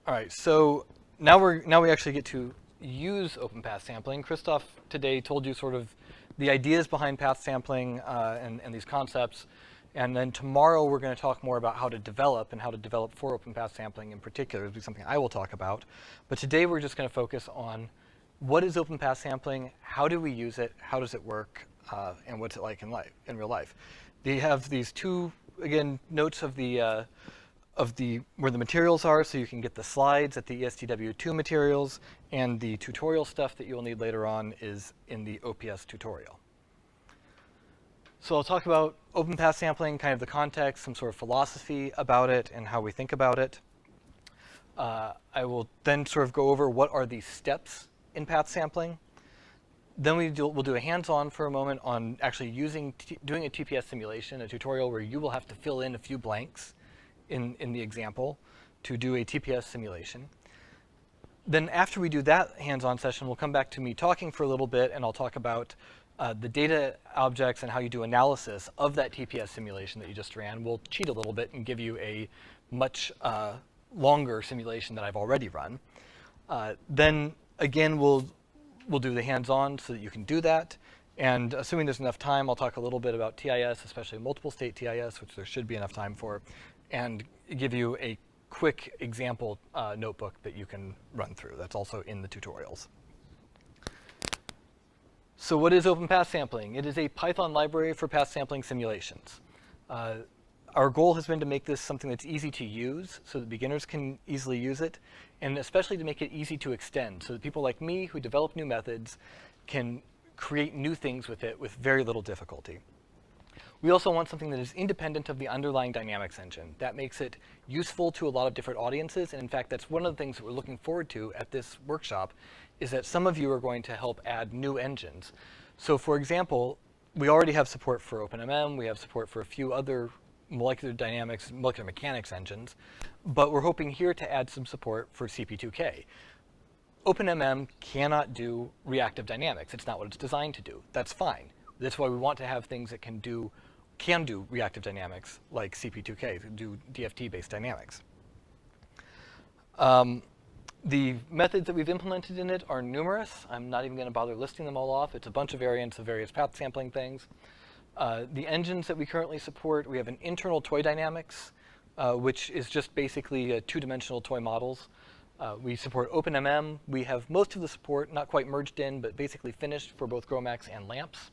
All right, so now we actually get to use OpenPathSampling. Christoph today told you sort of the ideas behind path sampling and these concepts. And then tomorrow we're going to talk more about how to develop and how to develop for OpenPathSampling in particular. It'll be something I will talk about. But today we're just going to focus on what is OpenPathSampling, how do we use it, how does it work, and what's it like in real life. They have these two, again, notes of the where the materials are, so you can get the slides at the ESTW2 materials, and the tutorial stuff that you'll need later on is in the OPS tutorial. So I'll talk about OpenPathSampling, kind of the context, some sort of philosophy about it, and how we think about it. I will then sort of go over what are the steps in path sampling. Then we'll do a hands-on for a moment on actually doing a TPS simulation, a tutorial where you will have to fill in a few blanks in the example to do a TPS simulation. Then after we do that hands-on session, we'll come back to me talking for a little bit, and I'll talk about the data objects and how you do analysis of that TPS simulation that you just ran. We'll cheat a little bit and give you a much longer simulation that I've already run. Then again, we'll do the hands-on so that you can do that. And assuming there's enough time, I'll talk a little bit about TIS, especially multiple state TIS, which there should be enough time for, and give you a quick example notebook that you can run through. That's also in the tutorials. So what is OpenPathSampling? It is a Python library for path sampling simulations. Our goal has been to make this something that's easy to use so that beginners can easily use it, and especially to make it easy to extend so that people like me who develop new methods can create new things with it with very little difficulty. We also want something that is independent of the underlying dynamics engine. That makes it useful to a lot of different audiences, and in fact, that's one of the things that we're looking forward to at this workshop, is that some of you are going to help add new engines. So for example, we already have support for OpenMM, we have support for a few other molecular dynamics, molecular mechanics engines, but we're hoping here to add some support for CP2K. OpenMM cannot do reactive dynamics. It's not what it's designed to do. That's fine. That's why we want to have things that can do reactive dynamics like CP2K, to do DFT-based dynamics. The methods that we've implemented in it are numerous. I'm not even going to bother listing them all off. It's a bunch of variants of various path sampling things. The engines that we currently support, we have an internal toy dynamics, which is just basically two-dimensional toy models. We support OpenMM. We have most of the support, not quite merged in, but basically finished for both GROMACS and LAMPS.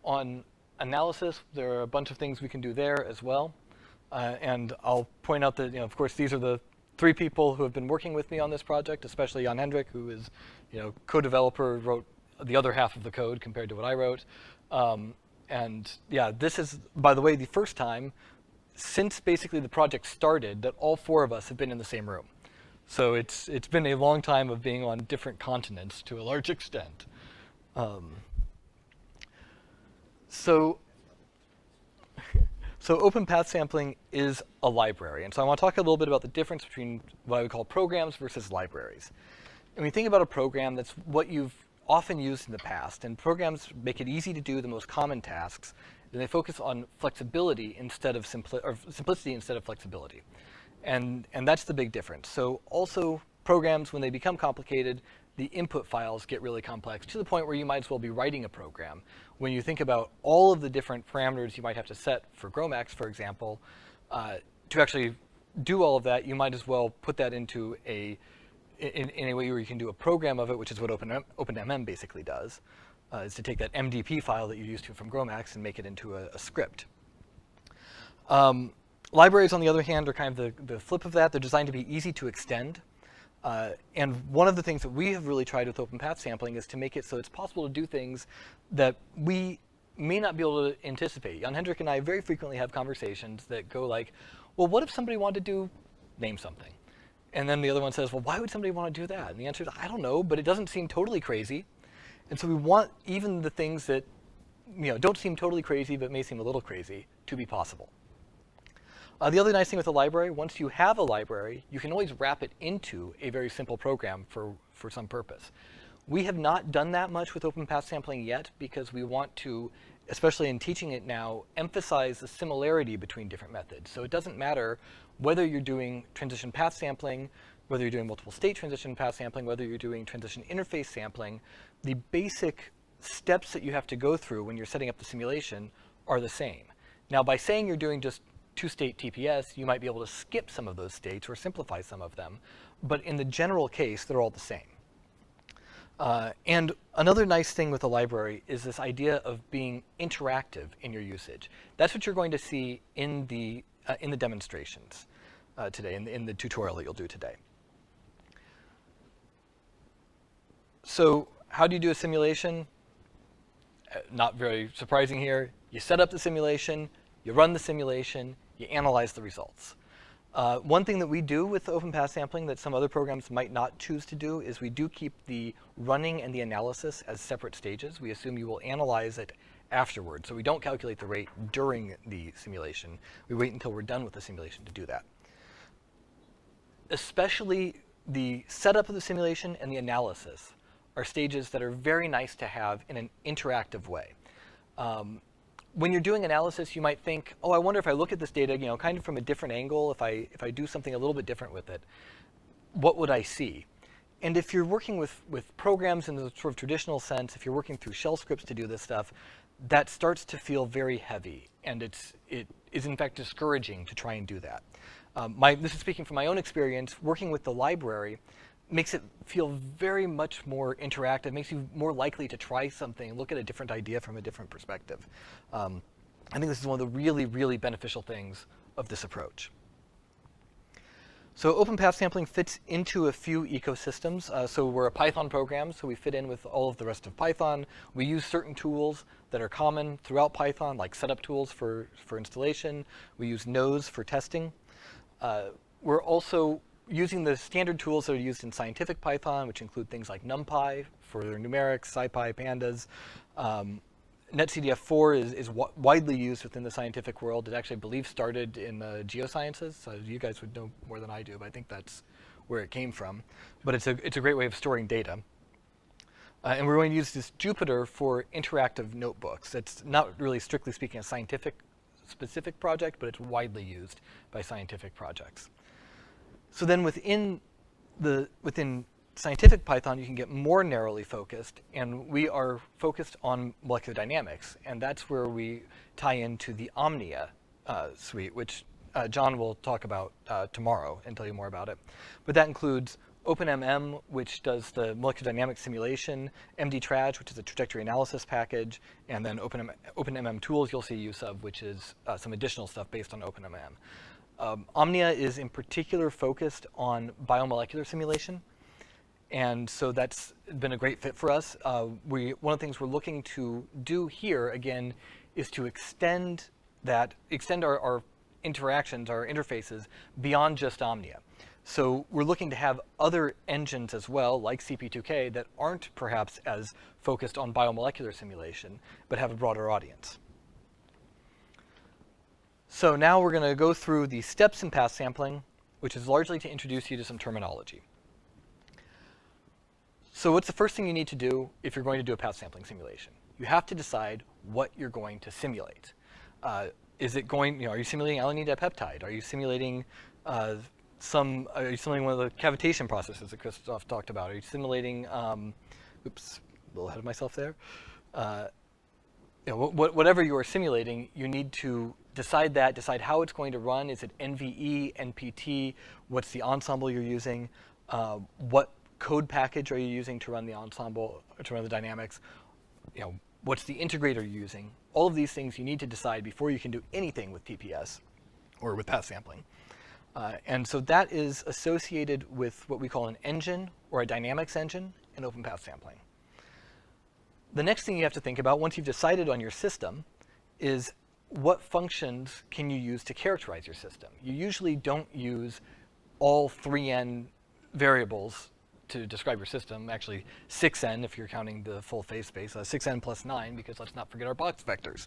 On analysis, there are a bunch of things we can do there as well. And I'll point out that, of course, these are the three people who have been working with me on this project, especially Jan Hendrik, who is, co-developer, wrote the other half of the code compared to what I wrote. And yeah, this is, by the way, the first time since basically the project started that all four of us have been in the same room. So it's been a long time of being on different continents to a large extent. So OpenPathSampling is a library. And so I want to talk a little bit about the difference between what I would call programs versus libraries. And when you think about a program, that's what you've often used in the past. And programs make it easy to do the most common tasks. And they focus on flexibility instead of simplicity instead of flexibility. And that's the big difference. So also programs, when they become complicated, the input files get really complex to the point where you might as well be writing a program. When you think about all of the different parameters you might have to set for GROMACS, for example, to actually do all of that, you might as well put that into in a way where you can do a program of it, which is what OpenMM basically does, is to take that MDP file that you're used to from GROMACS and make it into a script. Libraries, on the other hand, are kind of the flip of that. They're designed to be easy to extend. And one of the things that we have really tried with OpenPathSampling is to make it so it's possible to do things that we may not be able to anticipate. Jan Hendrik and I very frequently have conversations that go like, well, what if somebody wanted to name something? And then the other one says, well, why would somebody want to do that? And the answer is, I don't know, but it doesn't seem totally crazy. And so we want even the things that don't seem totally crazy but may seem a little crazy to be possible. The other nice thing with a library, once you have a library, you can always wrap it into a very simple program for some purpose. We have not done that much with OpenPathSampling yet because we want to especially in teaching it now, emphasize the similarity between different methods. So it doesn't matter whether you're doing transition path sampling, whether you're doing multiple state transition path sampling, whether you're doing transition interface sampling, the basic steps that you have to go through when you're setting up the simulation are the same. Now, by saying you're doing just two-state TPS, you might be able to skip some of those states or simplify some of them. But in the general case, they're all the same. And another nice thing with the library is this idea of being interactive in your usage. That's what you're going to see in the demonstrations today, in the tutorial that you'll do today. So how do you do a simulation? Not very surprising here. You set up the simulation, you run the simulation, you analyze the results. One thing that we do with OpenPathSampling that some other programs might not choose to do is we do keep the running and the analysis as separate stages. We assume you will analyze it afterwards. So we don't calculate the rate during the simulation. We wait until we're done with the simulation to do that. Especially the setup of the simulation and the analysis are stages that are very nice to have in an interactive way. When you're doing analysis, you might think, oh, I wonder if I look at this data, kind of from a different angle, if I do something a little bit different with it, what would I see? And if you're working with programs in the sort of traditional sense, if you're working through shell scripts to do this stuff, that starts to feel very heavy, and it is in fact discouraging to try and do that. This is speaking from my own experience. Working with the library makes it feel very much more interactive, makes you more likely to try something, look at a different idea from a different perspective. I think this is one of the really, really beneficial things of this approach. So OpenPathSampling fits into a few ecosystems. So we're a Python program, so we fit in with all of the rest of Python. We use certain tools that are common throughout Python, like setup tools for installation. We use nose for testing. We're also using the standard tools that are used in scientific Python, which include things like NumPy for numerics, SciPy, pandas. NetCDF4 is widely used within the scientific world. It actually, I believe, started in geosciences. So you guys would know more than I do, but I think that's where it came from. But it's a great way of storing data. And we're going to use this Jupyter for interactive notebooks. It's not really, strictly speaking, a scientific-specific project, but it's widely used by scientific projects. So then within scientific Python, you can get more narrowly focused, and we are focused on molecular dynamics, and that's where we tie into the Omnia suite, which John will talk about tomorrow and tell you more about it. But that includes OpenMM, which does the molecular dynamics simulation, MDTrash, which is a trajectory analysis package, and then OpenMM tools you'll see use of, which is some additional stuff based on OpenMM. Omnia is in particular focused on biomolecular simulation, and so that's been a great fit for us. One of the things we're looking to do here, again, is to extend our interactions, our interfaces, beyond just Omnia. So we're looking to have other engines as well, like CP2K, that aren't perhaps as focused on biomolecular simulation, but have a broader audience. So now we're going to go through the steps in path sampling, which is largely to introduce you to some terminology. So what's the first thing you need to do if you're going to do a path sampling simulation? You have to decide what you're going to simulate. Are you simulating alanine dipeptide? Are you simulating one of the cavitation processes that Christoph talked about? Are you simulating, oops, a little ahead of myself there. Whatever you are simulating, you need to decide how it's going to run. Is it NVE, NPT? What's the ensemble you're using? What code package are you using to run the ensemble, to run the dynamics? What's the integrator you're using? All of these things you need to decide before you can do anything with TPS or with path sampling. And so that is associated with what we call an engine or a dynamics engine in OpenPathSampling. The next thing you have to think about once you've decided on your system is what functions can you use to characterize your system. You usually don't use all 3n variables to describe your system, actually 6n if you're counting the full phase space, 6n plus 9, because let's not forget our box vectors.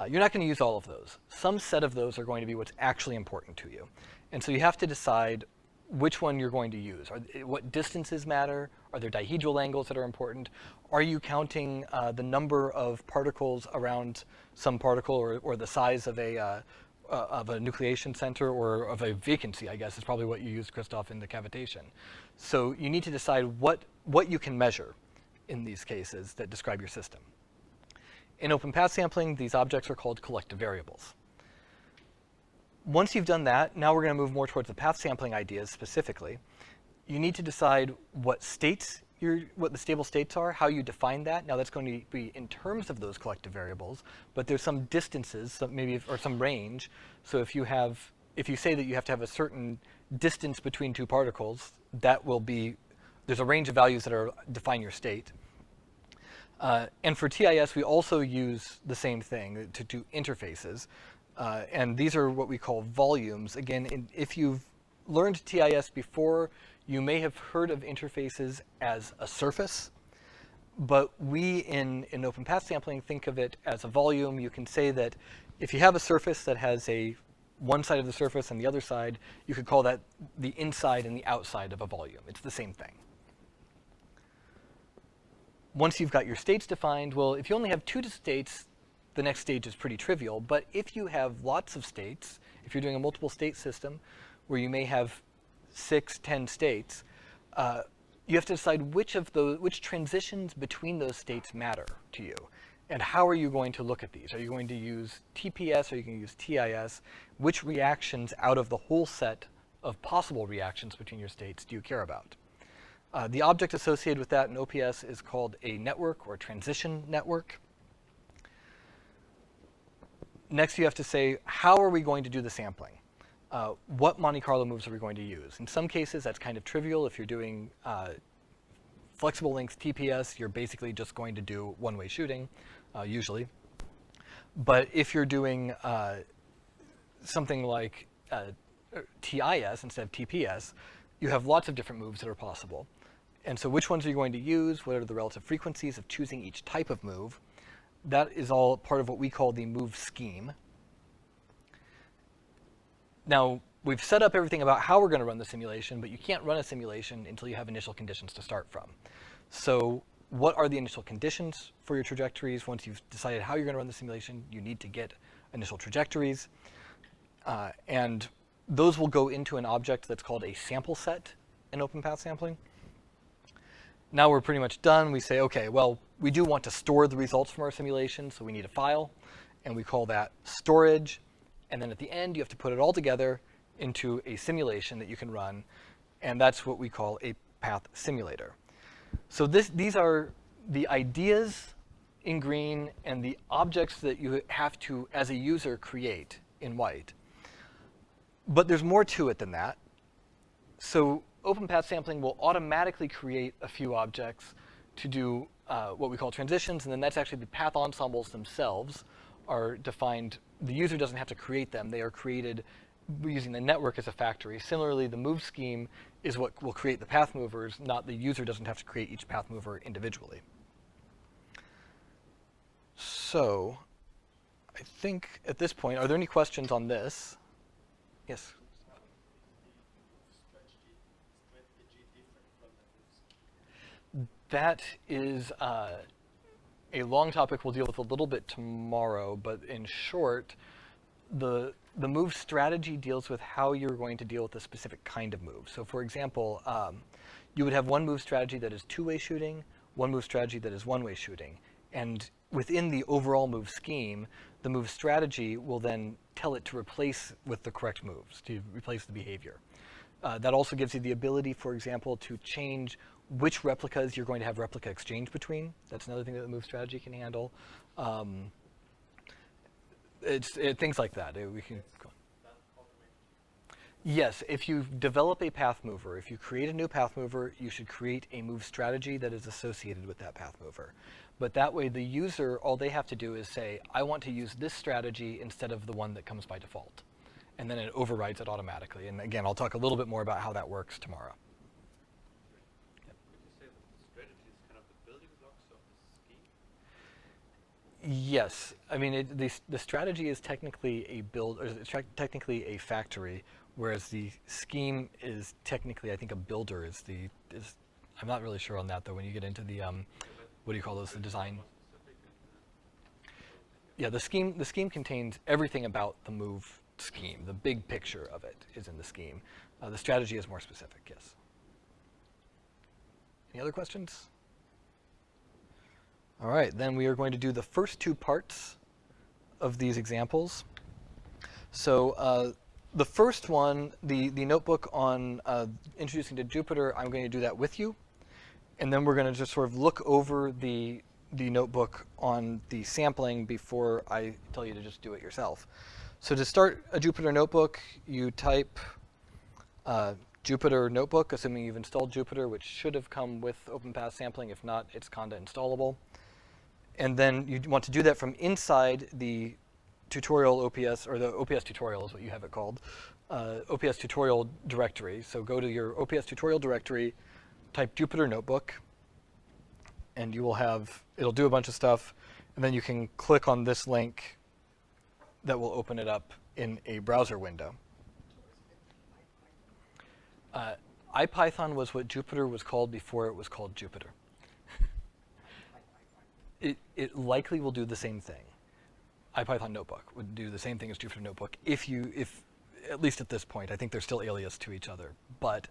You're not going to use all of those. Some set of those are going to be what's actually important to you. And so you have to decide which one you're going to use. What distances matter? Are there dihedral angles that are important? Are you counting the number of particles around some particle, or the size of a nucleation center, or of a vacancy, I guess is probably what you used, Christoph, in the cavitation. So you need to decide what you can measure in these cases that describe your system. In OpenPathSampling, these objects are called collective variables. Once you've done that, now we're going to move more towards the path sampling ideas specifically. You need to decide what the stable states are, how you define that. Now that's going to be in terms of those collective variables, but there's some distances, or some range. So if you say that you have to have a certain distance between two particles, there's a range of values that define your state. And for TIS, we also use the same thing to do interfaces. And these are what we call volumes. Again, if you've learned TIS before, you may have heard of interfaces as a surface. But we, in OpenPathSampling, think of it as a volume. You can say that if you have a surface that has one side of the surface and the other side, you could call that the inside and the outside of a volume. It's the same thing. Once you've got your states defined, well, if you only have 2 states, the next stage is pretty trivial. But if you have lots of states, if you're doing a multiple state system where you may have 6, 10 states, you have to decide which transitions between those states matter to you. And how are you going to look at these? Are you going to use TPS? Are you going to use TIS? Which reactions out of the whole set of possible reactions between your states do you care about? The object associated with that in OPS is called a network, or transition network. Next, you have to say, how are we going to do the sampling? What Monte Carlo moves are we going to use? In some cases, that's kind of trivial. If you're doing flexible length TPS, you're basically just going to do one-way shooting, usually. But if you're doing something like TIS instead of TPS, you have lots of different moves that are possible. And so which ones are you going to use? What are the relative frequencies of choosing each type of move? That is all part of what we call the move scheme. Now, we've set up everything about how we're going to run the simulation, but you can't run a simulation until you have initial conditions to start from. So what are the initial conditions for your trajectories? Once you've decided how you're going to run the simulation, you need to get initial trajectories. And those will go into an object that's called a sample set in OpenPathSampling. Now we're pretty much done. We say, OK, well, we do want to store the results from our simulation, so we need a file. And we call that storage. And then at the end, you have to put it all together into a simulation that you can run. And that's what we call a path simulator. So these are the ideas in green and the objects that you have to, as a user, create in white. But there's more to it than that. So OpenPathSampling will automatically create a few objects to do what we call transitions. And then that's actually the path ensembles themselves are defined. The user doesn't have to create them. They are created using the network as a factory. Similarly, the move scheme is what will create the path movers, not the user doesn't have to create each path mover individually. So I think at this point, are there any questions on this? Yes? That is a long topic we'll deal with a little bit tomorrow, but in short, the move strategy deals with how you're going to deal with a specific kind of move. So for example, you would have one move strategy that is two-way shooting, one move strategy that is one-way shooting. And within the overall move scheme, the move strategy will then tell it to replace with the correct moves, to replace the behavior. That also gives you the ability, for example, to change which replicas you're going to have replica exchange between. That's another thing that the move strategy can handle. Things like that. We can go on. Yes, if you develop a path mover, if you create a new path mover, you should create a move strategy that is associated with that path mover. But that way, the user, all they have to do is say, I want to use this strategy instead of the one that comes by default. And then it overrides it automatically. And again, I'll talk a little bit more about how that works tomorrow. Yes, I mean the strategy is technically a build, or it's technically a factory whereas the scheme is technically, I think, a builder is I'm not really sure on that though. When you get into the what do you call those? The design. Yeah, the scheme contains everything about the move scheme. The big picture of it is in the scheme. The strategy is more specific. Yes. Any other questions? All right, then we are going to do the first two parts of these examples. So the first one, the notebook on introducing to Jupyter, I'm going to do that with you. And then we're going to just sort of look over the notebook on the sampling before I tell you to just do it yourself. So to start a Jupyter notebook, you type Jupyter notebook, assuming you've installed Jupyter, which should have come with OpenPathSampling. If not, it's Conda installable. And then you want to do that from inside the tutorial OPS, or the OPS tutorial is what you have it called, OPS tutorial directory. So go to your OPS tutorial directory, type Jupyter notebook, and you will have, it'll do a bunch of stuff, and then you can click on this link that will open it up in a browser window. IPython was what Jupyter was called before it was called Jupyter. It likely will do the same thing. IPython notebook would do the same thing as Jupyter notebook if at least at this point. I think they're still alias to each other. But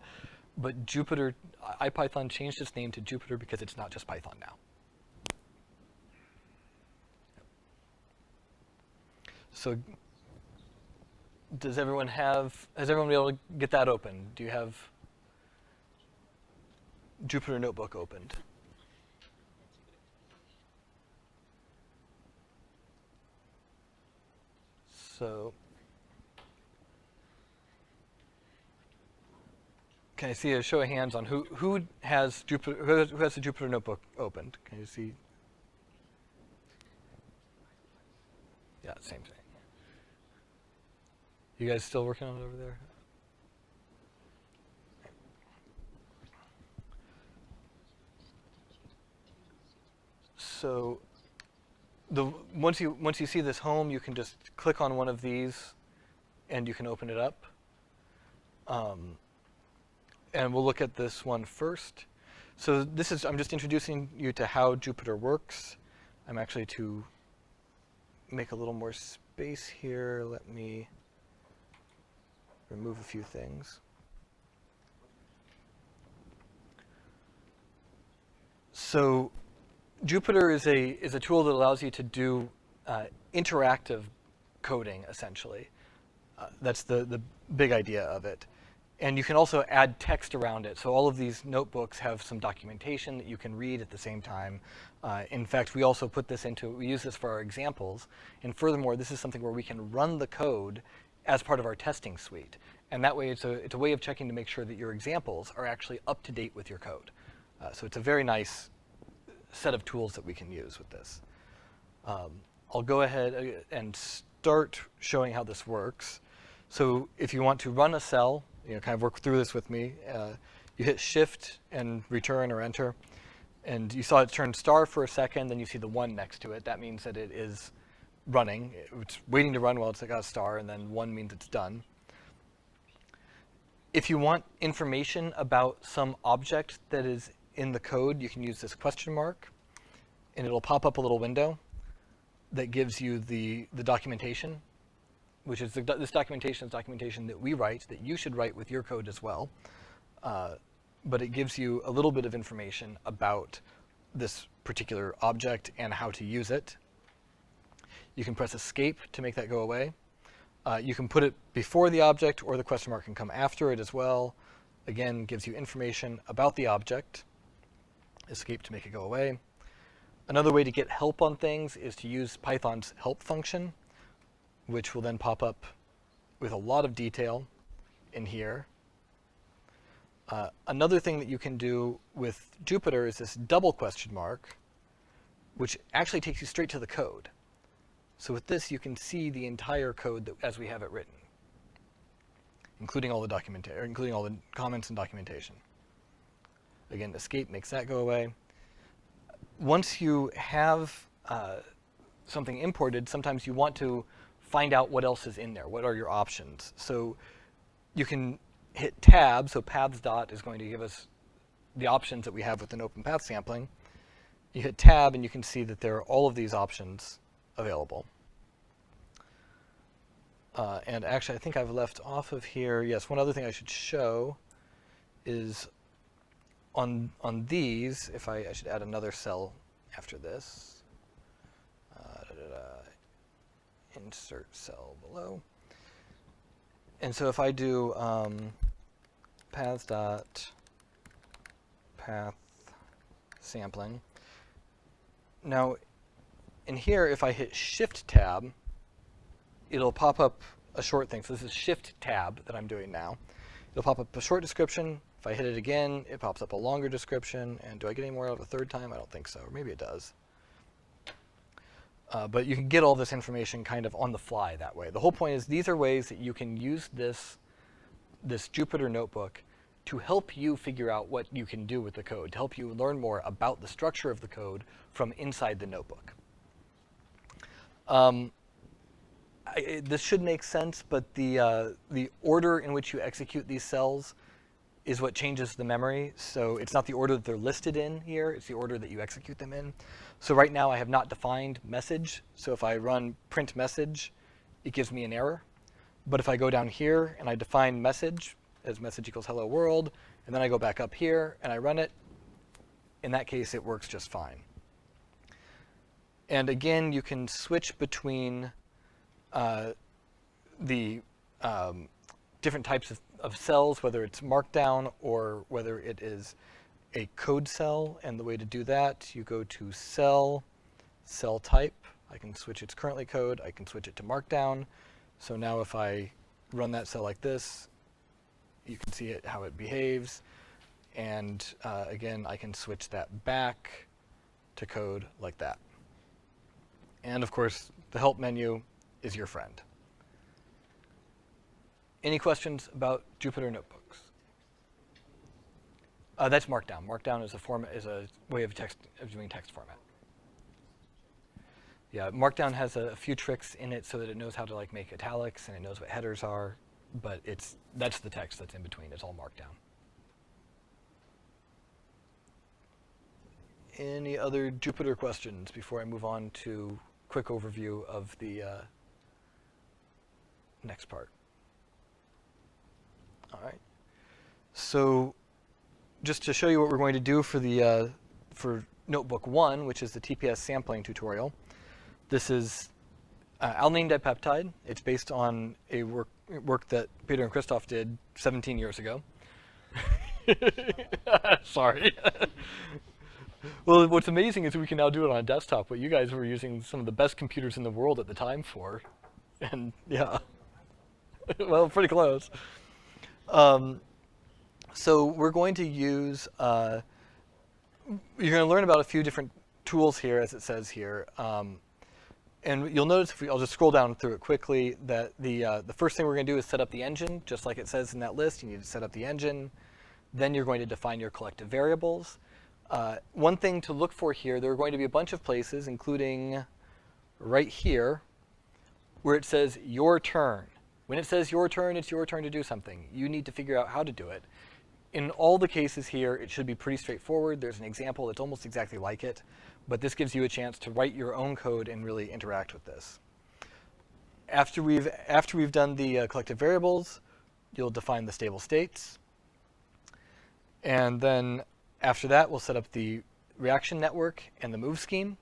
Jupyter, IPython changed its name to Jupyter because it's not just Python now. So has everyone been able to get that open? Do you have Jupyter notebook opened? So can I see a show of hands on who has Jupyter, who has the Jupyter notebook opened? Can you see? Yeah, same thing. You guys still working on it over there? So once you see this home, you can just click on one of these, and you can open it up. And we'll look at this one first. So I'm just introducing you to how Jupyter works. I'm actually to make a little more space here. Let me remove a few things. So Jupyter is a tool that allows you to do interactive coding, essentially. That's the big idea of it. And you can also add text around it. So all of these notebooks have some documentation that you can read at the same time. In fact, we also we use this for our examples. And furthermore, this is something where we can run the code as part of our testing suite. And that way, it's a way of checking to make sure that your examples are actually up to date with your code. So it's a very nice set of tools that we can use with this. I'll go ahead and start showing how this works. So if you want to run a cell, kind of work through this with me, you hit Shift and return or enter. And you saw it turn star for a second, then you see the 1 next to it. That means that it is running. It's waiting to run while it's got a star, and then 1 means it's done. If you want information about some object that is in the code, you can use this question mark, and it'll pop up a little window that gives you the documentation, which is this documentation is documentation that we write, that you should write with your code as well. But it gives you a little bit of information about this particular object and how to use it. You can press escape to make that go away. You can put it before the object, or the question mark can come after it as well. Again, gives you information about the object. Escape to make it go away. Another way to get help on things is to use Python's help function, which will then pop up with a lot of detail in here. Another thing that you can do with Jupyter is this double question mark, which actually takes you straight to the code. So with this, you can see the entire code as we have it written, including all the comments and documentation. Again, escape makes that go away. Once you have something imported, sometimes you want to find out what else is in there. What are your options? So you can hit tab, so paths dot is going to give us the options that we have within OpenPathSampling. You hit tab and you can see that there are all of these options available. And actually, I think I've left off of here. Yes, one other thing I should show is on these, if I should add another cell after this. Insert cell below. And so if I do paths dot path sampling, now in here, if I hit Shift tab, it'll pop up a short thing. So this is Shift tab that I'm doing now. It'll pop up a short description. If I hit it again, it pops up a longer description. And do I get any more out of a third time? I don't think so. Or maybe it does. But you can get all this information kind of on the fly that way. The whole point is these are ways that you can use this Jupyter notebook to help you figure out what you can do with the code, to help you learn more about the structure of the code from inside the notebook. This should make sense, but the order in which you execute these cells is what changes the memory. So it's not the order that they're listed in here, it's the order that you execute them in. So right now I have not defined message. So if I run print message, it gives me an error. But if I go down here and I define message as message equals hello world, and then I go back up here and I run it, in that case it works just fine. And again, you can switch between the different types of cells, whether it's markdown or whether it is a code cell. And the way to do that, you go to cell, cell type. I can switch its currently code. I can switch it to markdown. So now if I run that cell like this, you can see how it behaves. And again, I can switch that back to code like that. And of course, the help menu is your friend. Any questions about Jupyter notebooks? That's Markdown. Markdown is a way of doing text format. Yeah, Markdown has a few tricks in it so that it knows how to make italics and it knows what headers are, but that's the text that's in between. It's all Markdown. Any other Jupyter questions before I move on to quick overview of the next part? All right. So just to show you what we're going to do for the for Notebook 1, which is the TPS sampling tutorial. This is alanine dipeptide. It's based on a work that Peter and Christoph did 17 years ago. Sorry. Well, what's amazing is we can now do it on a desktop, what you guys were using some of the best computers in the world at the time for. And yeah, well, pretty close. So we're going to use, you're going to learn about a few different tools here, as it says here. And you'll notice, I'll just scroll down through it quickly, that the first thing we're going to do is set up the engine, just like it says in that list. You need to set up the engine. Then you're going to define your collective variables. One thing to look for here, there are going to be a bunch of places, including right here, where it says your turn. When it says your turn, it's your turn to do something. You need to figure out how to do it. In all the cases here, it should be pretty straightforward. There's an example that's almost exactly like it, but this gives you a chance to write your own code and really interact with this. After we've done the collective variables, you'll define the stable states. And then after that, we'll set up the reaction network and the move scheme.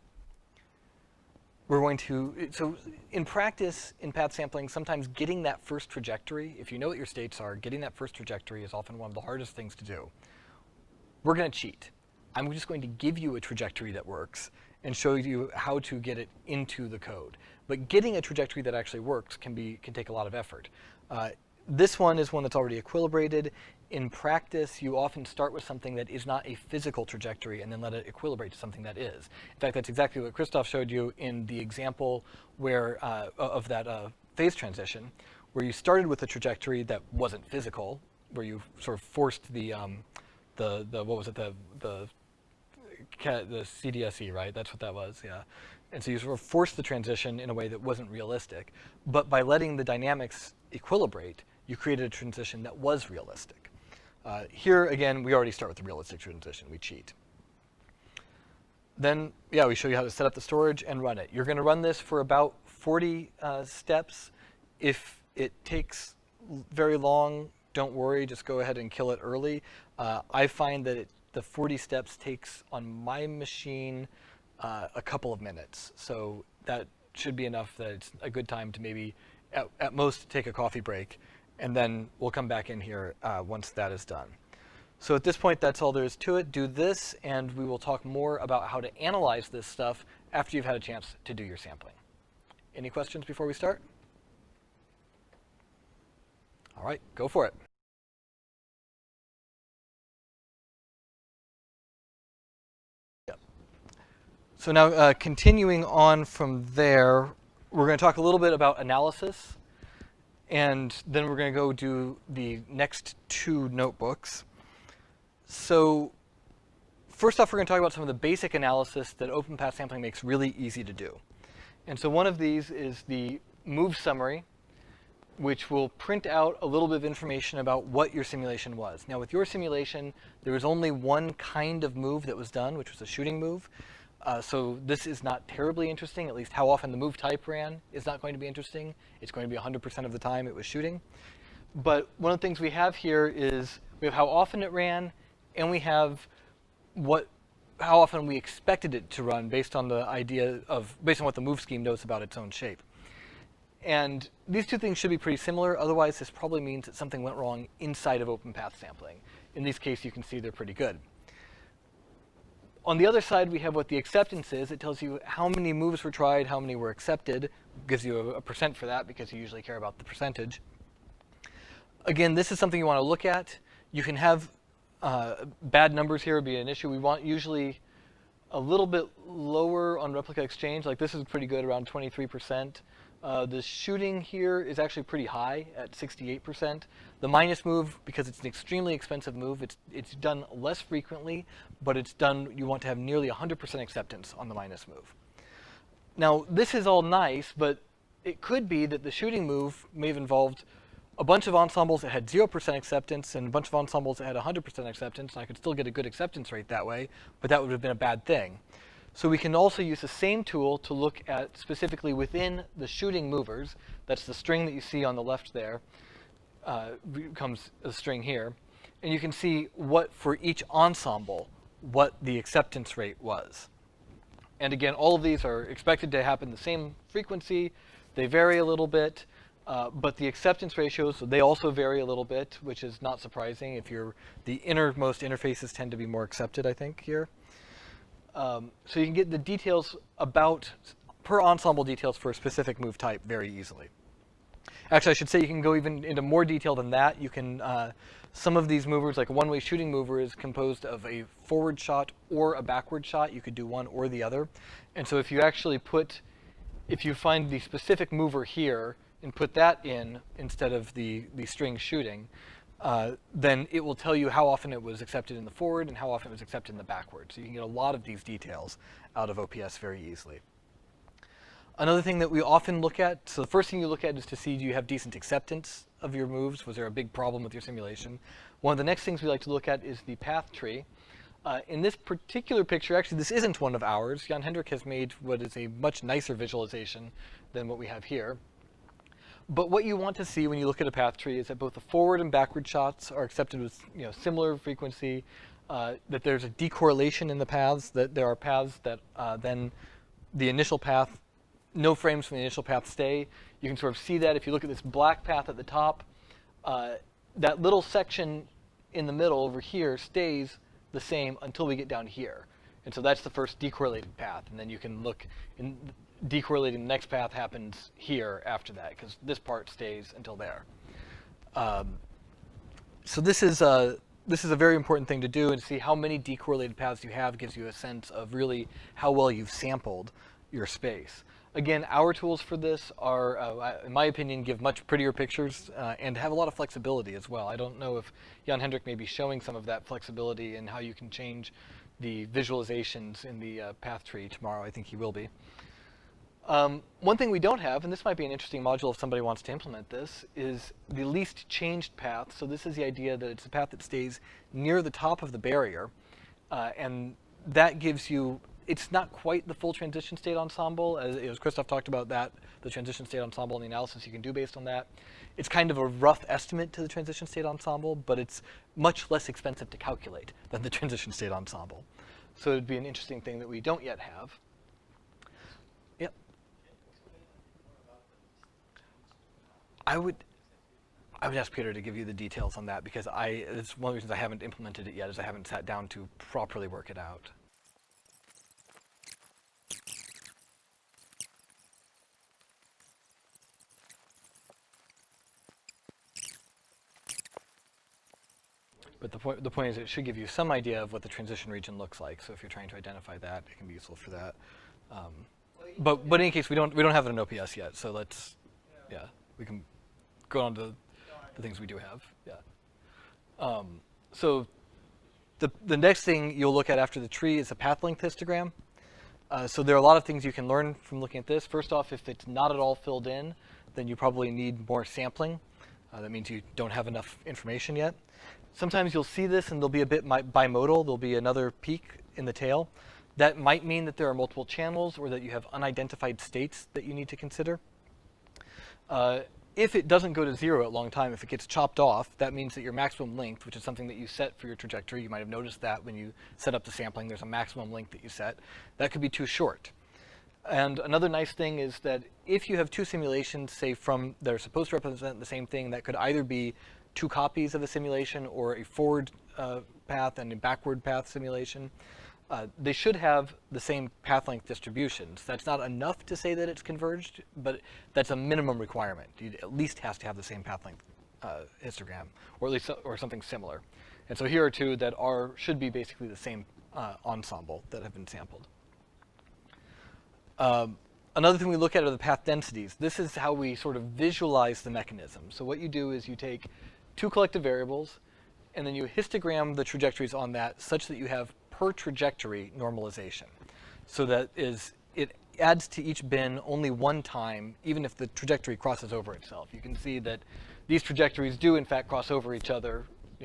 We're going to, so in practice, in path sampling, sometimes getting that first trajectory, if you know what your states are, getting that first trajectory is often one of the hardest things to do. We're going to cheat. I'm just going to give you a trajectory that works and show you how to get it into the code. But getting a trajectory that actually works can take a lot of effort. This one is one that's already equilibrated. In practice, you often start with something that is not a physical trajectory and then let it equilibrate to something that is. In fact, that's exactly what Christoph showed you in the example where of that phase transition, where you started with a trajectory that wasn't physical, where you sort of forced the what was it, the CDSE, right? That's what that was, yeah. And so you sort of forced the transition in a way that wasn't realistic. But by letting the dynamics equilibrate, you created a transition that was realistic. Here, again, we already start with the realistic transition. We cheat. Then, yeah, we show you how to set up the storage and run it. You're going to run this for about 40 steps. If it takes very long, don't worry. Just go ahead and kill it early. I find that the 40 steps takes, on my machine, a couple of minutes. So that should be enough that it's a good time to maybe, at most, take a coffee break. And then we'll come back in here once that is done. So at this point, that's all there is to it. Do this, and we will talk more about how to analyze this stuff after you've had a chance to do your sampling. Any questions before we start? All right, go for it. Yep. So now, continuing on from there, we're going to talk a little bit about analysis, and then we're going to go do the next two notebooks. So first off, we're going to talk about some of the basic analysis that OpenPathSampling makes really easy to do. And so one of these is the move summary, which will print out a little bit of information about what your simulation was. Now, with your simulation, there was only one kind of move that was done, which was a shooting move. So this is not terribly interesting. At least how often the move type ran is not going to be interesting. It's going to be 100% of the time it was shooting. But one of the things we have here is we have how often it ran, and we have how often we expected it to run based on based on what the move scheme knows about its own shape. And these two things should be pretty similar. Otherwise, this probably means that something went wrong inside of OpenPathSampling. In this case, you can see they're pretty good. On the other side, we have what the acceptance is. It tells you how many moves were tried, how many were accepted. It gives you a percent for that because you usually care about the percentage. Again, this is something you want to look at. You can have bad numbers here would be an issue. We want usually a little bit lower on replica exchange. Like this is pretty good, around 23%. The shooting here is actually pretty high at 68%. The minus move, because it's an extremely expensive move, it's done less frequently, but it's done, you want to have nearly 100% acceptance on the minus move. Now, this is all nice, but it could be that the shooting move may have involved a bunch of ensembles that had 0% acceptance and a bunch of ensembles that had 100% acceptance, and I could still get a good acceptance rate that way, but that would have been a bad thing. So we can also use the same tool to look at specifically within the shooting movers. That's the string that you see on the left there, becomes a string here. And you can see what, for each ensemble, what the acceptance rate was. And again, all of these are expected to happen the same frequency. They vary a little bit. But the acceptance ratios, they also vary a little bit, which is not surprising. The innermost interfaces tend to be more accepted, I think, here. So you can get the details per ensemble details for a specific move type very easily. Actually, I should say you can go even into more detail than that. You can, some of these movers, like a one-way shooting mover, is composed of a forward shot or a backward shot. You could do one or the other. And so if you actually if you find the specific mover here, and put that in instead of the string shooting, then it will tell you how often it was accepted in the forward and how often it was accepted in the backward. So you can get a lot of these details out of OPS very easily. Another thing that we often look at, so the first thing you look at is to see, do you have decent acceptance of your moves? Was there a big problem with your simulation? One of the next things we like to look at is the path tree. In this particular picture, actually this isn't one of ours. Jan Hendrik has made what is a much nicer visualization than what we have here. But what you want to see when you look at a path tree is that both the forward and backward shots are accepted with similar frequency, that there's a decorrelation in the paths, that there are paths that then the initial path, no frames from the initial path stay. You can sort of see that if you look at this black path at the top, that little section in the middle over here stays the same until we get down here. And so that's the first decorrelated path. And then you can look in decorrelating, the next path happens here after that, because this part stays until there. So this is a very important thing to do, and to see how many decorrelated paths you have gives you a sense of really how well you've sampled your space. Again, our tools for this are, in my opinion, give much prettier pictures and have a lot of flexibility as well. I don't know if Jan Hendrik may be showing some of that flexibility and how you can change the visualizations in the path tree tomorrow. I think he will be. One thing we don't have, and this might be an interesting module if somebody wants to implement this, is the least changed path. So this is the idea that it's a path that stays near the top of the barrier. And that gives you, it's not quite the full transition state ensemble, as Christoph talked about that, the transition state ensemble and the analysis you can do based on that. It's kind of a rough estimate to the transition state ensemble, but it's much less expensive to calculate than the transition state ensemble. So it'd be an interesting thing that we don't yet have. Yep. I would ask Peter to give you the details on that, because it's one of the reasons I haven't implemented it yet, is I haven't sat down to properly work it out. But the point is, it should give you some idea of what the transition region looks like. So if you're trying to identify that, it can be useful for that. But in any case, we don't have it in OPS yet. So let's, we can go on to the things we do have. Yeah. So the next thing you'll look at after the tree is a path length histogram. So there are a lot of things you can learn from looking at this. First off, if it's not at all filled in, then you probably need more sampling. That means you don't have enough information yet. Sometimes you'll see this and there'll be a bit bimodal. There'll be another peak in the tail. That might mean that there are multiple channels or that you have unidentified states that you need to consider. If it doesn't go to 0 at long time, if it gets chopped off, that means that your maximum length, which is something that you set for your trajectory, you might have noticed that when you set up the sampling, there's a maximum length that you set, that could be too short. And another nice thing is that if you have two simulations, say that are supposed to represent the same thing, that could either be two copies of a simulation or a forward path and a backward path simulation. They should have the same path length distributions. That's not enough to say that it's converged, but that's a minimum requirement. You at least has to have the same path length histogram, or at least something similar. And so here are two that should be basically the same ensemble that have been sampled. Another thing we look at are the path densities. This is how we sort of visualize the mechanism. So what you do is you take two collective variables, and then you histogram the trajectories on that such that you have per trajectory normalization. So that it adds to each bin only one time, even if the trajectory crosses over itself. You can see that these trajectories do in fact cross over each other,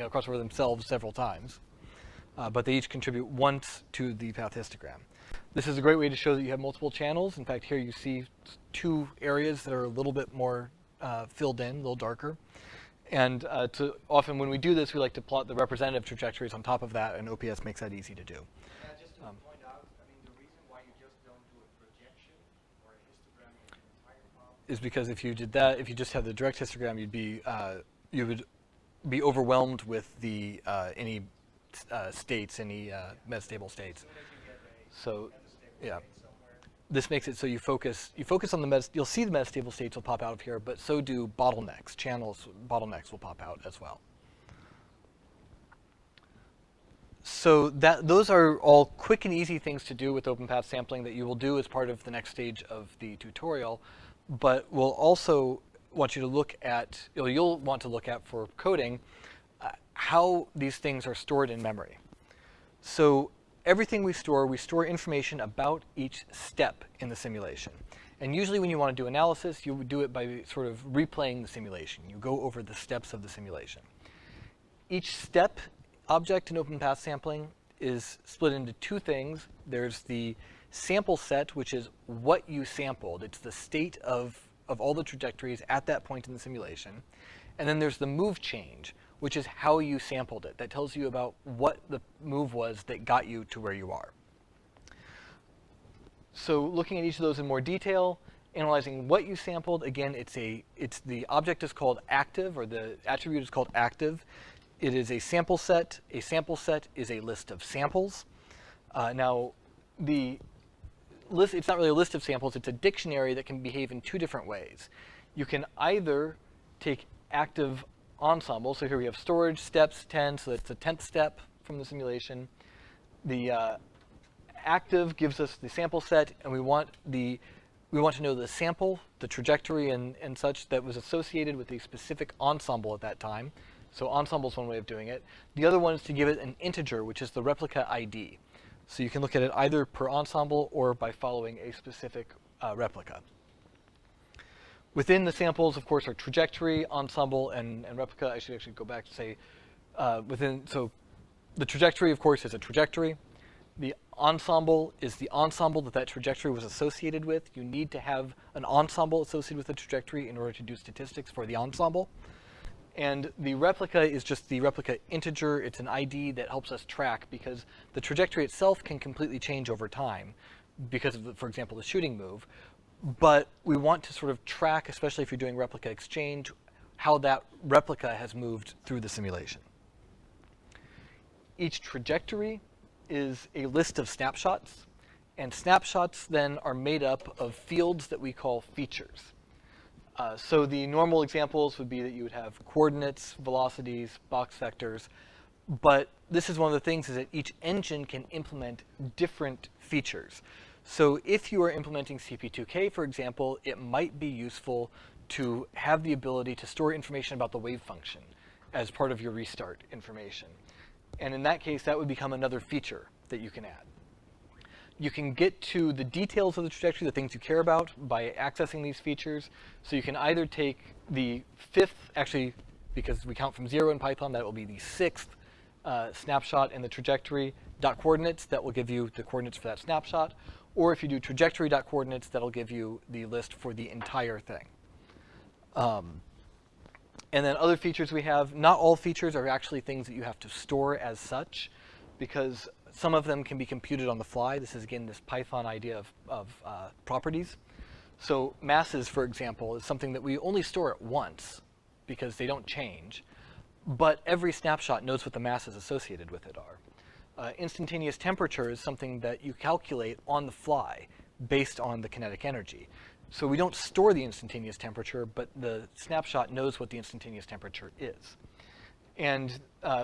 cross over themselves several times, but they each contribute once to the path histogram. This is a great way to show that you have multiple channels. In fact, here you see two areas that are a little bit more filled in, a little darker. And often when we do this, we like to plot the representative trajectories on top of that, and OPS makes that easy to do. Just to point out, the reason why you just don't do a projection or a histogram of the entire problem is because if you did that, if you just had the direct histogram, you would be overwhelmed with the any states, any metastable states. So, yeah. This makes it so you focus on the you'll see the metastable states will pop out of here, but so do bottlenecks. Bottlenecks will pop out as well. So those are all quick and easy things to do with OpenPathSampling that you will do as part of the next stage of the tutorial, but we'll also want you to look at, you'll want to look at for coding, how these things are stored in memory. So everything we store information about each step in the simulation. And usually when you want to do analysis, you would do it by sort of replaying the simulation. You go over the steps of the simulation. Each step object in OpenPathSampling is split into two things. There's the sample set, which is what you sampled. It's the state of all the trajectories at that point in the simulation. And then there's the move change, which is how you sampled it. That tells you about what the move was that got you to where you are. So looking at each of those in more detail, analyzing what you sampled, again, the object is called active, or the attribute is called active. It is a sample set. A sample set is a list of samples. Now, the list, it's not really a list of samples, it's a dictionary that can behave in two different ways. You can either take active ensemble, so here we have storage, steps, 10, so that's the 10th step from the simulation. The active gives us the sample set, and we want to know the sample, the trajectory, and such that was associated with the specific ensemble at that time. So ensemble is one way of doing it. The other one is to give it an integer, which is the replica ID. So you can look at it either per ensemble or by following a specific replica. Within the samples, of course, are trajectory, ensemble, and replica. I should actually go back to say so the trajectory, of course, is a trajectory. The ensemble is the ensemble that trajectory was associated with. You need to have an ensemble associated with the trajectory in order to do statistics for the ensemble. And the replica is just the replica integer. It's an ID that helps us track because the trajectory itself can completely change over time because of, for example, the shooting move. But we want to sort of track, especially if you're doing replica exchange, how that replica has moved through the simulation. Each trajectory is a list of snapshots, and snapshots then are made up of fields that we call features. So the normal examples would be that you would have coordinates, velocities, box vectors, but this is one of the things is that each engine can implement different features. So if you are implementing CP2K, for example, it might be useful to have the ability to store information about the wave function as part of your restart information. And in that case, that would become another feature that you can add. You can get to the details of the trajectory, the things you care about, by accessing these features. So you can either take the fifth, actually, because we count from 0 in Python, that will be the 6th snapshot in the trajectory dot coordinates. That will give you the coordinates for that snapshot. Or if you do trajectory dot coordinates, that'll give you the list for the entire thing. And then other features we have, not all features are actually things that you have to store as such, because some of them can be computed on the fly. This is, again, this Python idea of properties. So masses, for example, is something that we only store at once, because they don't change. But every snapshot knows what the masses associated with it are. Instantaneous temperature is something that you calculate on the fly based on the kinetic energy. So we don't store the instantaneous temperature, but the snapshot knows what the instantaneous temperature is. And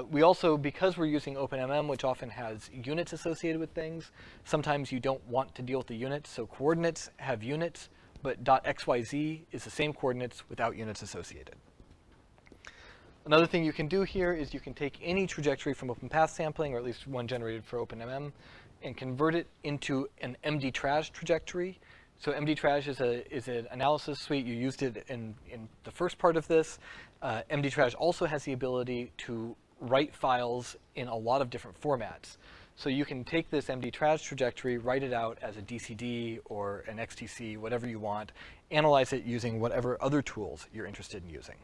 we also, because we're using OpenMM, which often has units associated with things, sometimes you don't want to deal with the units. So coordinates have units, but .xyz is the same coordinates without units associated. Another thing you can do here is you can take any trajectory from OpenPathSampling, or at least one generated for OpenMM, and convert it into an MDTrash trajectory. So MDTrash is an analysis suite. You used it in the first part of this. MDTrash also has the ability to write files in a lot of different formats. So you can take this MDTrash trajectory, write it out as a DCD or an XTC, whatever you want, analyze it using whatever other tools you're interested in using.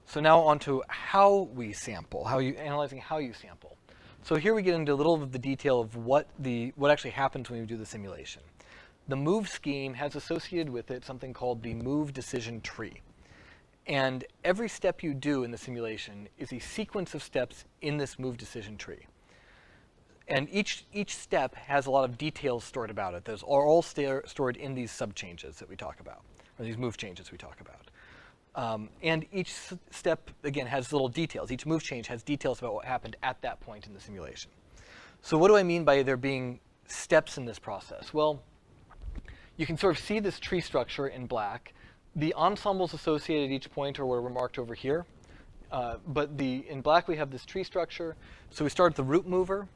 So now on to how we sample, analyzing how you sample. So here we get into a little of the detail of what actually happens when you do the simulation. The move scheme has associated with it something called the move decision tree. And every step you do in the simulation is a sequence of steps in this move decision tree. And each step has a lot of details stored about it. Those are all stored in these sub-changes that we talk about, or these move changes we talk about. And each step, again, has little details. Each move change has details about what happened at that point in the simulation. So what do I mean by there being steps in this process? Well, you can sort of see this tree structure in black. The ensembles associated at each point are where we're marked over here. But in black, we have this tree structure. So we start at the root mover.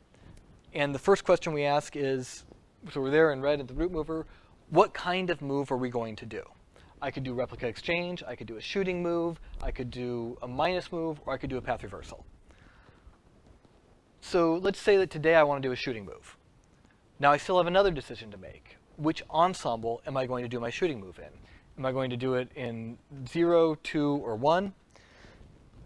And the first question we ask is, so we're there in red at the root mover, what kind of move are we going to do? I could do replica exchange, I could do a shooting move, I could do a minus move, or I could do a path reversal. So let's say that today I want to do a shooting move. Now I still have another decision to make. Which ensemble am I going to do my shooting move in? Am I going to do it in 0, 2, or 1?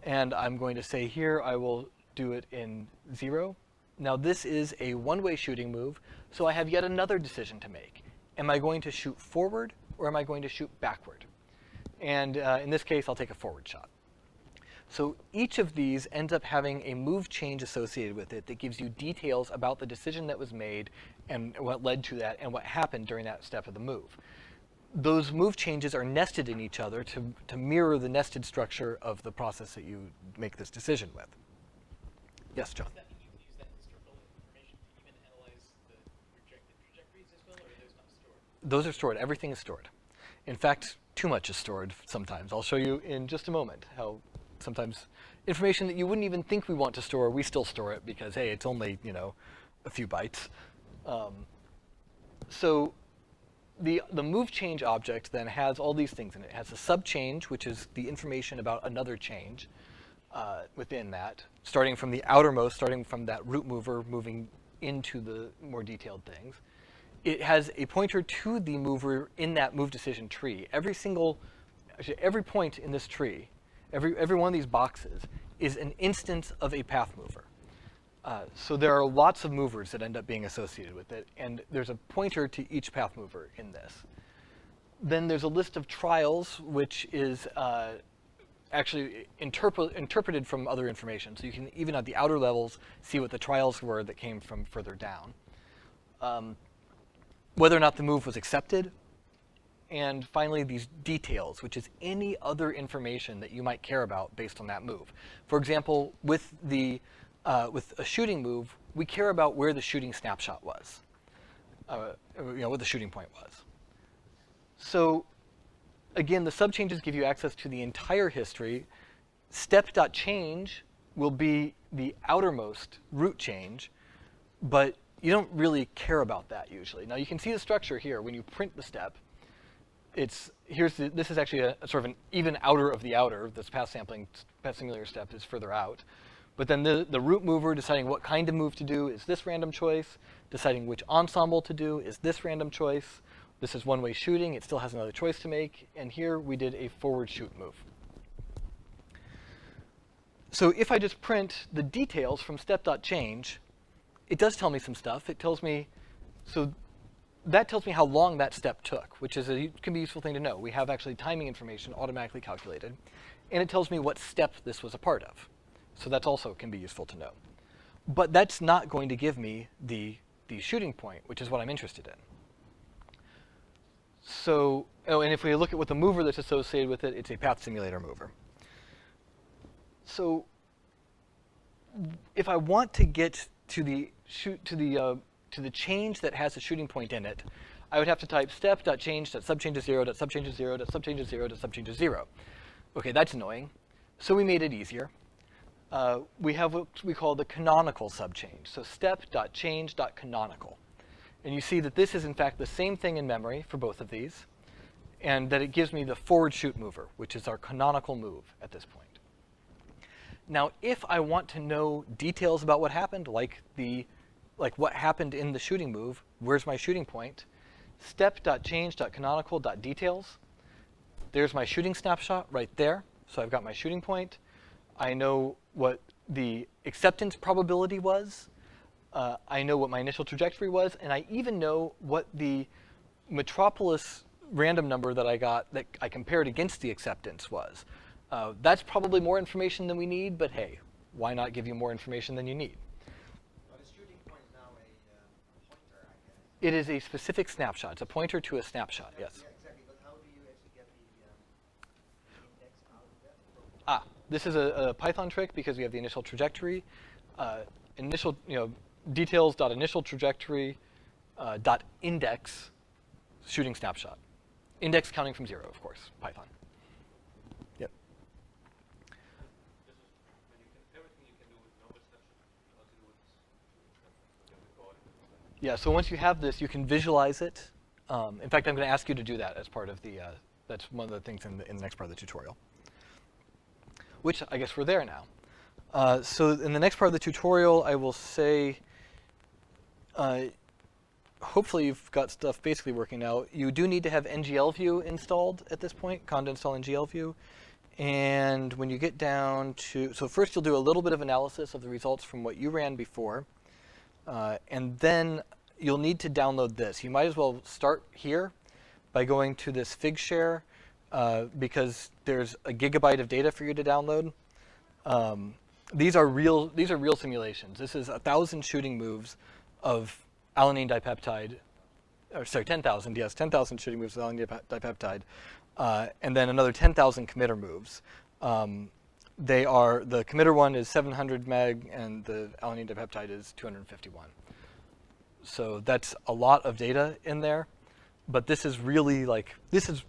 And I'm going to say here I will do it in 0. Now this is a one-way shooting move, so I have yet another decision to make. Am I going to shoot forward, or am I going to shoot backward? And in this case, I'll take a forward shot. So each of these ends up having a move change associated with it that gives you details about the decision that was made and what led to that and what happened during that step of the move. Those move changes are nested in each other to mirror the nested structure of the process that you make this decision with. Yes, John? Does that mean you can use that historical information to even analyze the projected trajectories as well, or are those not stored? Those are stored. Everything is stored. In fact, too much is stored sometimes. I'll show you in just a moment how sometimes information that you wouldn't even think we want to store, we still store it because, hey, it's only, a few bytes. So the move change object then has all these things in it. It has a sub change, which is the information about another change within that, starting from the outermost, starting from that root mover, moving into the more detailed things. It has a pointer to the mover in that move decision tree. Every point in this tree, every one of these boxes is an instance of a path mover. So there are lots of movers that end up being associated with it, and there's a pointer to each path mover in this. Then there's a list of trials, which is actually interpreted from other information. So you can, even at the outer levels, see what the trials were that came from further down. Whether or not the move was accepted. And finally, these details, which is any other information that you might care about based on that move. For example, with a shooting move, we care about where the shooting snapshot was, what the shooting point was. So again, the subchanges give you access to the entire history. Step.change will be the outermost root change, but you don't really care about that usually. Now you can see the structure here when you print the step. This is actually a sort of an even outer of the outer. This path simulator step is further out. But then the root mover deciding what kind of move to do is this random choice. Deciding which ensemble to do is this random choice. This is one-way shooting. It still has another choice to make. And here we did a forward shoot move. So if I just print the details from step.change, it does tell me some stuff. It tells me, so that tells me how long that step took, which can be a useful thing to know. We have actually timing information automatically calculated. And it tells me what step this was a part of. So that also can be useful to know. But that's not going to give me the shooting point, which is what I'm interested in. So, and if we look at what the mover that's associated with it, it's a path simulator mover. So if I want to get to the change that has a shooting point in it, I would have to type step.change.subchanges0.subchanges0.subchanges0.subchanges0. Okay, that's annoying. So we made it easier. We have what we call the canonical subchange. So step.change.canonical. And you see that this is in fact the same thing in memory for both of these, and that it gives me the forward shoot mover, which is our canonical move at this point. Now, if I want to know details about what happened, like what happened in the shooting move, where's my shooting point? Step.change.canonical.details. There's my shooting snapshot right there. So I've got my shooting point. I know what the acceptance probability was. I know what my initial trajectory was. And I even know what the metropolis random number that I got that I compared against the acceptance was. That's probably more information than we need, but hey, why not give you more information than you need? But a shooting point is now a pointer, I guess. It is a specific snapshot. It's a pointer to a snapshot, yes. Yeah, exactly. But how do you actually get the index out of that? This is a Python trick because we have the initial trajectory, details.initial trajectory dot index shooting snapshot. Index counting from 0, of course, Python. Yep. Yeah, so once you have this, you can visualize it. In fact, I'm going to ask you to do that as part of the, that's one of the things in the next part of the tutorial. Which I guess we're there now. So in the next part of the tutorial, I will say, hopefully you've got stuff basically working out. You do need to have NGLView installed at this point, conda install NGLView. And when you get down to, so first you'll do a little bit of analysis of the results from what you ran before. And then you'll need to download this. You might as well start here by going to this Figshare, because there's a gigabyte of data for you to download. These are real simulations. This is 1,000 shooting moves of alanine dipeptide, or sorry, 10,000, yes, 10,000 shooting moves of alanine dipeptide, and then another 10,000 committer moves. The committer one is 700 meg, and the alanine dipeptide is 251. So that's a lot of data in there, but this is really this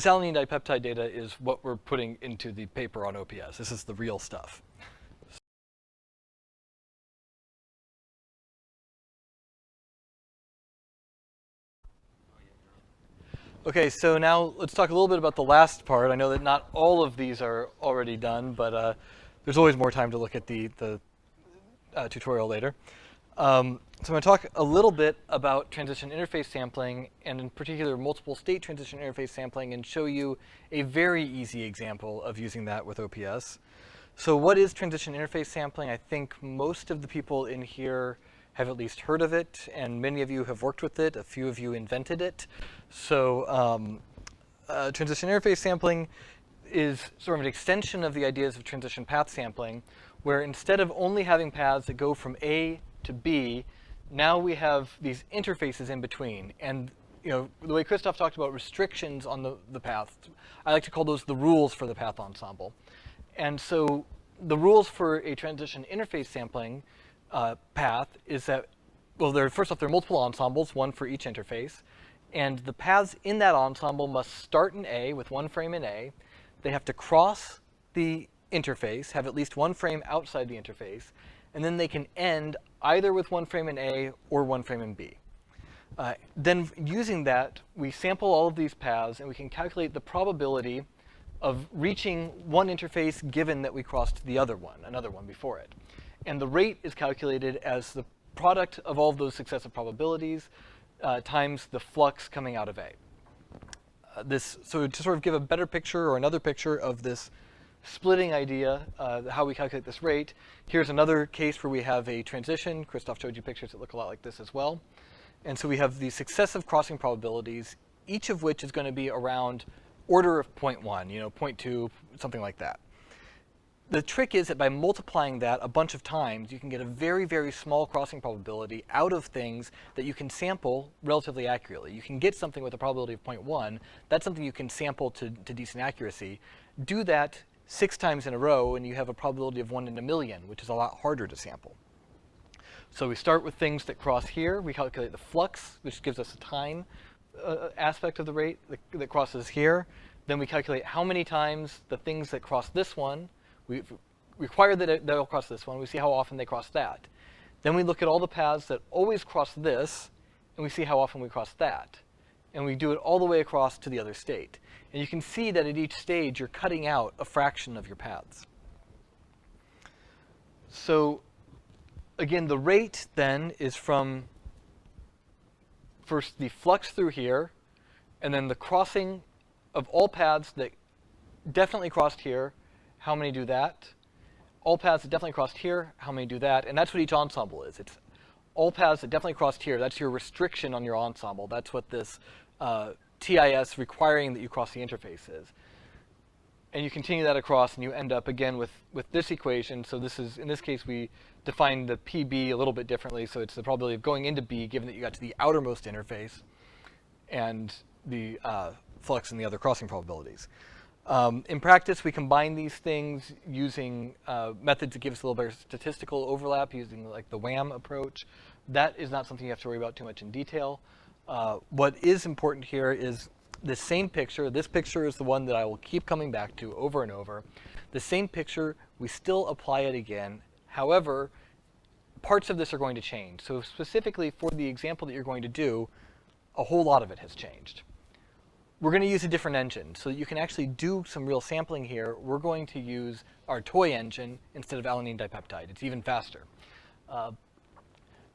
alanine dipeptide data is what we're putting into the paper on OPS. This is the real stuff. Okay, so now let's talk a little bit about the last part. I know that not all of these are already done, but there's always more time to look at the tutorial later. So I'm going to talk a little bit about transition interface sampling, and in particular multiple state transition interface sampling, and show you a very easy example of using that with OPS. So what is transition interface sampling? I think most of the people in here have at least heard of it, and many of you have worked with it. A few of you invented it. So transition interface sampling is sort of an extension of the ideas of transition path sampling, where instead of only having paths that go from A to B, now we have these interfaces in between. And the way Christoph talked about restrictions on the path, I like to call those the rules for the path ensemble. And so the rules for a transition interface sampling path is that, well, first off, there are multiple ensembles, one for each interface. And the paths in that ensemble must start in A with one frame in A. They have to cross the interface, have at least one frame outside the interface, and then they can end either with one frame in A or one frame in B. Then using that, we sample all of these paths, and we can calculate the probability of reaching one interface given that we crossed the other one, another one before it. And the rate is calculated as the product of all of those successive probabilities times the flux coming out of A. So to sort of give a better picture or another picture of this splitting idea, how we calculate this rate, here's another case where we have a transition. Christoph showed you pictures that look a lot like this as well. And so we have these successive crossing probabilities, each of which is going to be around order of 0.1, 0.2, something like that. The trick is that by multiplying that a bunch of times, you can get a very, very small crossing probability out of things that you can sample relatively accurately. You can get something with a probability of 0.1. That's something you can sample to decent accuracy. Do that 6 times in a row, and you have a probability of 1 in a million, which is a lot harder to sample. So we start with things that cross here. We calculate the flux, which gives us a time aspect of the rate that crosses here. Then we calculate how many times the things that cross this one, we require that they'll cross this one. We see how often they cross that. Then we look at all the paths that always cross this, and we see how often we cross that. And we do it all the way across to the other state. And you can see that at each stage, you're cutting out a fraction of your paths. So again, the rate then is from first the flux through here, and then the crossing of all paths that definitely crossed here. How many do that? All paths that definitely crossed here, how many do that? And that's what each ensemble is. It's all paths that definitely crossed here. That's your restriction on your ensemble. That's what this TIS requiring that you cross the interface is. And you continue that across, and you end up again with this equation. So this is, in this case, we define the PB a little bit differently. So it's the probability of going into B given that you got to the outermost interface, and the flux and the other crossing probabilities. In practice, we combine these things using methods that give us a little better statistical overlap, using like the WAM approach. That is not something you have to worry about too much in detail. What is important here is the same picture. This picture is the one that I will keep coming back to over and over. The same picture, we still apply it again. However, parts of this are going to change. So specifically for the example that you're going to do, a whole lot of it has changed. We're going to use a different engine so that you can actually do some real sampling here. We're going to use our toy engine instead of alanine dipeptide. It's even faster.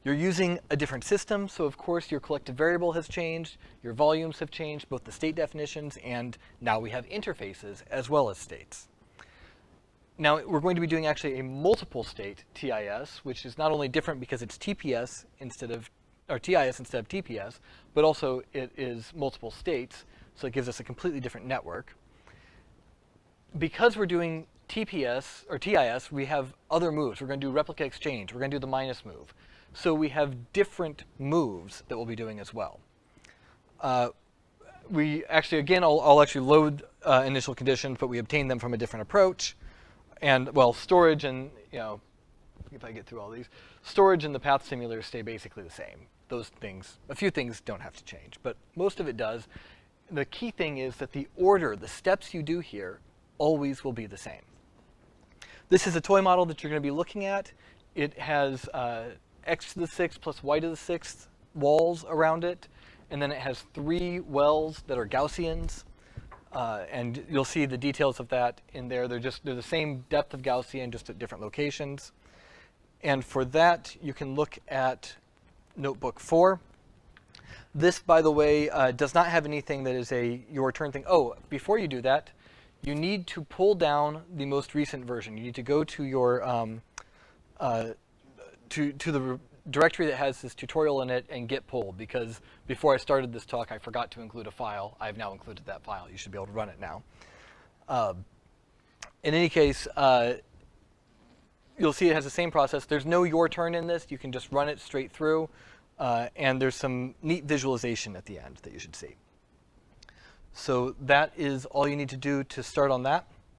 You're using a different system, so of course your collective variable has changed, your volumes have changed, both the state definitions, and now we have interfaces as well as states. Now we're going to be doing actually a multiple state TIS, which is not only different because it's TPS instead of, or TIS instead of TPS, but also it is multiple states, so it gives us a completely different network. Because we're doing TPS or TIS, we have other moves. We're going to do replica exchange. We're going to do the minus move. So we have different moves that we'll be doing as well. We actually, again, I'll actually load initial conditions, but we obtain them from a different approach. And well, storage and, if I get through all these, storage and the path simulators stay basically the same. Those things, a few things don't have to change, but most of it does. The key thing is that the order, the steps you do here, always will be the same. This is a toy model that you're going to be looking at. It has x to the 6th plus y to the 6th walls around it. and then it has 3 wells that are Gaussians, and you'll see the details of that in there. They're the same depth of Gaussian, just at different locations. And for that, you can look at Notebook 4. This, by the way, does not have anything that is a your turn thing. Oh, before you do that, you need to pull down the most recent version. You need to go to your to the directory that has this tutorial in it and git pull, because before I started this talk, I forgot to include a file. I've now included that file. You should be able to run it now. In any case, you'll see it has the same process. There's no your turn in this. You can just run it straight through. And there's some neat visualization at the end that you should see. So that is all you need to do to start on that.